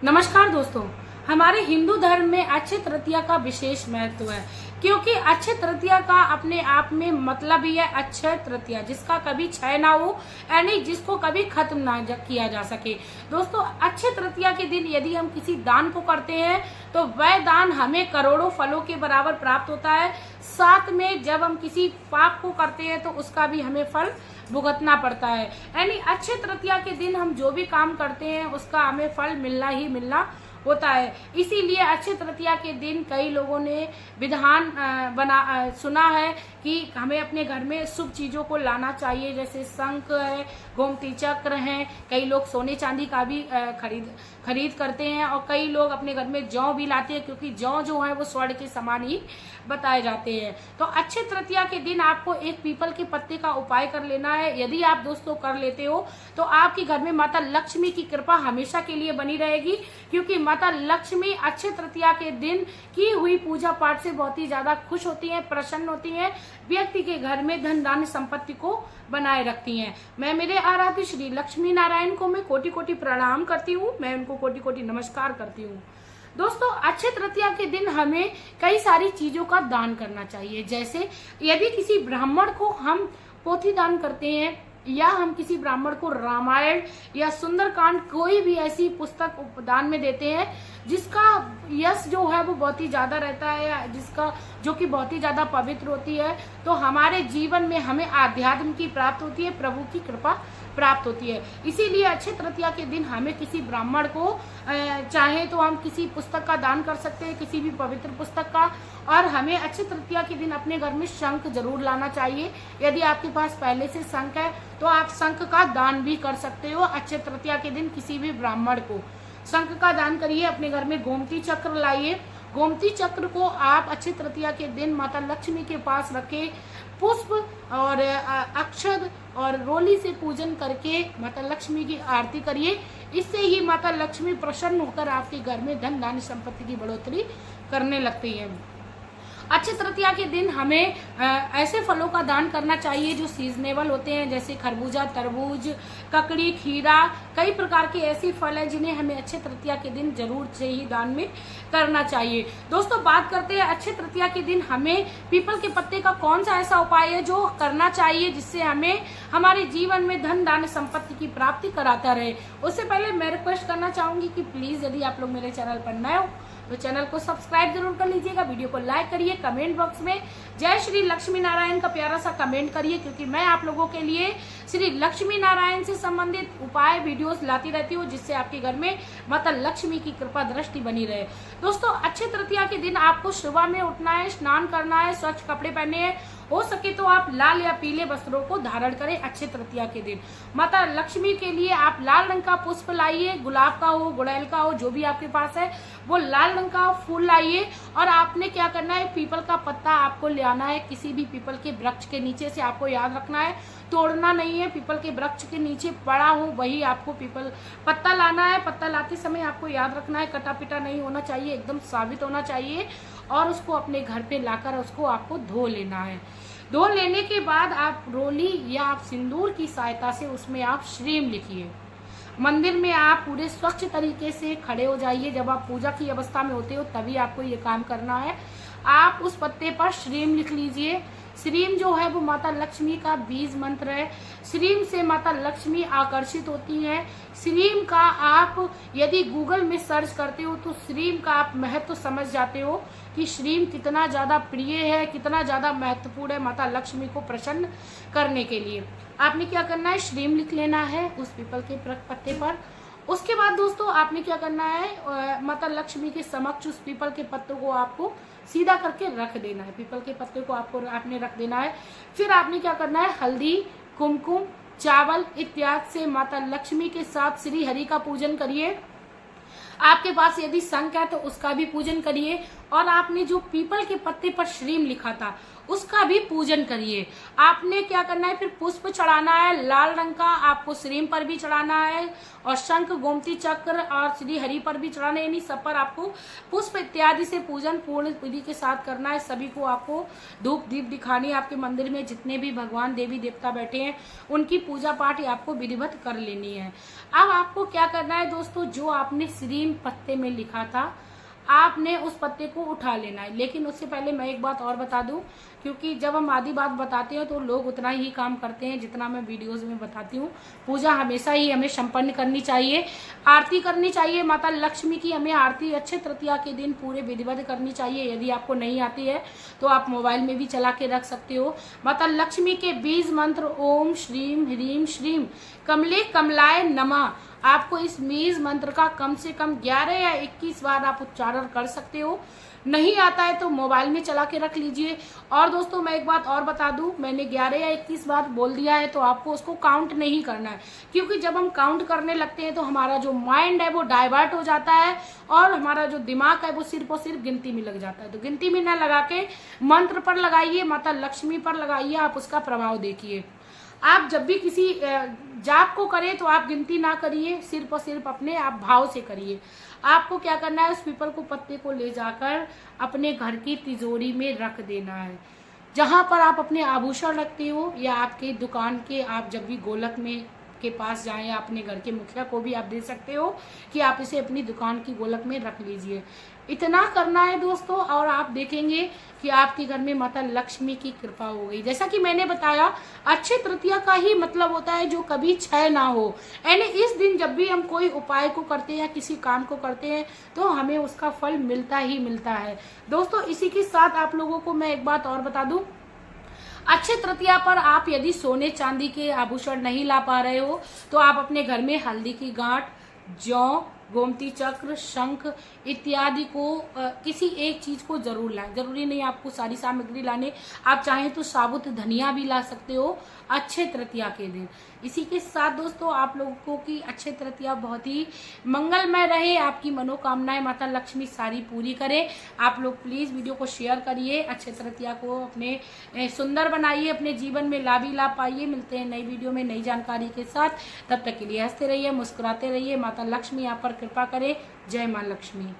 नमस्कार दोस्तों, हमारे हिंदू धर्म में अक्षय तृतीया का विशेष महत्व है क्योंकि अक्षय तृतीया का अपने आप में मतलब ही है अक्षय तृतीया, जिसका कभी क्षय ना हो, यानी जिसको कभी खत्म ना किया जा सके। दोस्तों, अक्षय तृतीया के दिन यदि हम किसी दान को करते हैं तो वह दान हमें करोड़ों फलों के बराबर प्राप्त होता है। साथ में जब हम किसी पाप को करते हैं तो उसका भी हमें फल भुगतना पड़ता है। यानी अक्षय तृतीया के दिन हम जो भी काम करते हैं उसका हमें फल मिलना ही मिलना होता है। इसीलिए अक्षय तृतीया के दिन कई लोगों ने विधान सुना है कि हमें अपने घर में शुभ चीजों को लाना चाहिए, जैसे शंख है, गोमती चक्र है। कई लोग सोने चांदी का भी खरीद करते हैं और कई लोग अपने घर में जौ भी लाते हैं, क्योंकि जौ जो है वो स्वर्ण के समान ही बताए जाते हैं। तो अक्षय तृतीया के दिन आपको एक पीपल के पत्ते का उपाय कर लेना है। यदि आप दोस्तों कर लेते हो तो आपके घर में माता लक्ष्मी की कृपा हमेशा के लिए बनी रहेगी, क्योंकि माता लक्ष्मी अक्षय तृतीया के दिन की हुई पूजा पाठ से बहुत ही ज्यादा खुश होती हैं, प्रसन्न होती हैं, व्यक्ति के घर में धन धान्य संपत्ति को बनाए रखती हैं। मैं मेरे आराध्य श्री लक्ष्मी नारायण को मैं कोटि कोटि प्रणाम करती हूँ, मैं उनको कोटि कोटि नमस्कार करती हूँ। दोस्तों, अक्षय तृतीया के दिन हमें कई सारी चीजों का दान करना चाहिए। जैसे यदि किसी ब्राह्मण को हम पोथी दान करते हैं या हम किसी ब्राह्मण को रामायण या सुंदरकांड कोई भी ऐसी पुस्तक दान में देते हैं जिसका यश जो है वो बहुत ही ज्यादा रहता है, जिसका जो कि बहुत ही ज्यादा पवित्र होती है, तो हमारे जीवन में हमें आध्यात्म की प्राप्त होती है, प्रभु की कृपा प्राप्त होती है। इसीलिए अक्षय तृतीया के दिन हमें किसी ब्राह्मण को चाहे तो हम किसी पुस्तक का दान कर सकते हैं, किसी भी पवित्र पुस्तक का। और हमें अक्षय तृतीया के दिन अपने घर में शंख जरूर लाना चाहिए। यदि आपके पास पहले से शंख है तो आप शंख का दान भी कर सकते हो। अक्षय तृतीया के दिन किसी भी ब्राह्मण को शंख का दान करिए। अपने घर में गोमती चक्र लाइए। गोमती चक्र को आप अक्षय तृतीया के दिन माता लक्ष्मी के पास रखे पुष्प और अक्षत और रोली से पूजन करके माता लक्ष्मी की आरती करिए। इससे ही माता लक्ष्मी प्रसन्न होकर आपके घर में धन धान्य संपत्ति की बढ़ोतरी करने लगती है। अक्षय तृतीया के दिन हमें ऐसे फलों का दान करना चाहिए जो सीजनेबल होते हैं, जैसे खरबूजा, तरबूज, ककड़ी, खीरा। कई प्रकार के ऐसे फल हैं जिन्हें हमें अक्षय तृतीया के दिन जरूर से ही दान में करना चाहिए। दोस्तों, बात करते हैं अक्षय तृतीया के दिन हमें पीपल के पत्ते का कौन सा ऐसा उपाय है जो करना चाहिए जिससे हमें हमारे जीवन में धन धान्य संपत्ति की प्राप्ति कराता रहे। उससे पहले मैं रिक्वेस्ट करना चाहूंगी कि प्लीज यदि आप लोग मेरे चैनल पर नए हो तो चैनल को सब्सक्राइब जरूर कर लीजिएगा, वीडियो को लाइक करिए, कमेंट बॉक्स में जय श्री लक्ष्मी नारायण का प्यारा सा कमेंट करिए, क्योंकि मैं आप लोगों के लिए श्री लक्ष्मी नारायण से संबंधित उपाय वीडियोस लाती रहती हूँ, जिससे आपके घर में माता लक्ष्मी की कृपा दृष्टि बनी रहे। दोस्तों, अक्षय तृतीया के दिन आपको सुबह में उठना है, स्नान करना है, स्वच्छ कपड़े पहने हैं। हो सके तो आप लाल या पीले वस्त्रों को धारण करें। अक्षय तृतीया के दिन माता लक्ष्मी के लिए आप लाल रंग का पुष्प लाइए, गुलाब का हो, गुड़ैल का हो, जो भी आपके पास है वो लाल रंग का फूल लाइए। और आपने क्या करना है, पीपल का पत्ता आपको ले आना है। किसी भी पीपल के वृक्ष के नीचे से आपको याद रखना है, तोड़ना नहीं है। पीपल के वृक्ष के नीचे पड़ा हो वही आपको पीपल पत्ता लाना है। पत्ता लाते समय आपको याद रखना है कटा पिटा नहीं होना चाहिए, एकदम साबित होना चाहिए। और उसको अपने घर पे लाकर उसको आपको धो लेना है। धो लेने के बाद आप रोली या आप सिंदूर की सहायता से उसमें आप श्रीम लिखिए। मंदिर में आप पूरे स्वच्छ तरीके से खड़े हो जाइए। जब आप पूजा की अवस्था में होते हो तभी आपको ये काम करना है। आप उस पत्ते पर श्रीम लिख लीजिए। श्रीम जो है वो माता लक्ष्मी का बीज मंत्र है। श्रीम से माता लक्ष्मी आकर्षित होती हैं। श्रीम का आप यदि गूगल में सर्च करते हो तो श्रीम का आप महत्व समझ जाते हो कि श्रीम कितना ज्यादा प्रिय है, कितना ज्यादा महत्वपूर्ण है माता लक्ष्मी को प्रसन्न करने के लिए। आपने क्या करना है, श्रीम लिख लेना है उस पीपल के पत्ते पर। उसके बाद दोस्तों आपने क्या करना है, माता लक्ष्मी के समक्ष उस पीपल के पत्तों को आपको सीधा करके रख देना है। पीपल के पत्ते को आपने रख देना है। फिर आपने क्या करना है, हल्दी, कुमकुम, चावल इत्यादि से माता लक्ष्मी के साथ श्री हरि का पूजन करिए। आपके पास यदि शंख है तो उसका भी पूजन करिए। और आपने जो पीपल के पत्ते पर श्रीम लिखा था उसका भी पूजन करिए। आपने क्या करना है, फिर पुष्प चढ़ाना है लाल रंग का, आपको श्रीम पर भी चढ़ाना है और शंख, गोमती चक्र और श्री हरि पर भी चढ़ाना है, यानी सब पर आपको पुष्प इत्यादि से पूजन पूर्ण विधि के साथ करना है। सभी को आपको धूप दीप दिखानी है। आपके मंदिर में जितने भी भगवान देवी देवता बैठे हैं उनकी पूजा पाठ आपको विधिवत कर लेनी है। अब आपको क्या करना है दोस्तों, जो आपने श्रीम पत्ते में लिखा था आपने उस पत्ते को उठा लेना है। लेकिन उससे पहले मैं एक बात और बता दूं, क्योंकि जब हम आधी बात बताते हैं तो लोग उतना ही काम करते हैं जितना मैं वीडियोस में बताती हूँ। पूजा हमेशा ही हमें संपन्न करनी चाहिए, आरती करनी चाहिए माता लक्ष्मी की। हमें आरती अक्षय तृतीया के दिन पूरे विधिवत करनी चाहिए। यदि आपको नहीं आती है तो आप मोबाइल में भी चला के रख सकते हो। माता लक्ष्मी के 20 मंत्र ओम श्रीम ह्रीम श्रीम कमले कमलाय नमः, आपको इस 20 मंत्र का कम से कम 11 या 21 बार आप उच्चारण कर सकते हो। नहीं आता है तो मोबाइल में चला के रख लीजिए। और दोस्तों मैं एक बात और बता दूं, मैंने 11 या 21 बार बोल दिया है तो आपको उसको काउंट नहीं करना है, क्योंकि जब हम काउंट करने लगते हैं तो हमारा जो माइंड है वो डाइवर्ट हो जाता है और हमारा जो दिमाग है वो सिर्फ और सिर्फ गिनती में लग जाता है। तो गिनती में न लगा के मंत्र पर लगाइए, माता लक्ष्मी पर लगाइए, आप उसका प्रभाव देखिए। आप जब भी किसी जाप को करें तो आप गिनती ना करिए, सिर्फ और सिर्फ अपने आप भाव से करिए। आपको क्या करना है, उस पीपल को पत्ते को ले जाकर अपने घर की तिजोरी में रख देना है। जहां पर आप अपने आभूषण रखते हो या आपके दुकान के, आप जब भी गोलक में के पास जाएं या अपने घर के मुखिया को भी आप दे सकते हो कि आप इसे अपनी दुकान की गोलक में रख लीजिए। इतना करना है दोस्तों और आप देखेंगे कि आपके घर में माता लक्ष्मी की कृपा हो गई। जैसा कि मैंने बताया, अक्षय तृतीया का ही मतलब होता है जो कभी क्षय ना हो, यानी इस दिन जब भी हम कोई उपाय को करते हैं या किसी काम को करते हैं तो हमें उसका फल मिलता ही मिलता है। दोस्तों इसी के साथ आप लोगों को मैं एक बात और बता दूं, अक्षय तृतीया पर आप यदि सोने चांदी के आभूषण नहीं ला पा रहे हो तो आप अपने घर में हल्दी की गांठ, जौ, गोमती चक्र, शंख इत्यादि को किसी एक चीज को जरूर लाएं। जरूरी नहीं आपको सारी सामग्री लाने, आप चाहें तो साबुत धनिया भी ला सकते हो अक्षय तृतीया के दिन। इसी के साथ दोस्तों आप लोगों की अक्षय तृतीया बहुत ही मंगलमय रहे, आपकी मनोकामनाएं माता लक्ष्मी सारी पूरी करे। आप लोग प्लीज वीडियो को शेयर करिए, अक्षय तृतीया को अपने सुंदर बनाइए, अपने जीवन में लाभ ही लाभ पाइए। मिलते हैं नई वीडियो में नई जानकारी के साथ, तब तक के लिए हंसते रहिए, मुस्कुराते रहिए। माता लक्ष्मी आप पर कृपा करे। जय मां लक्ष्मी।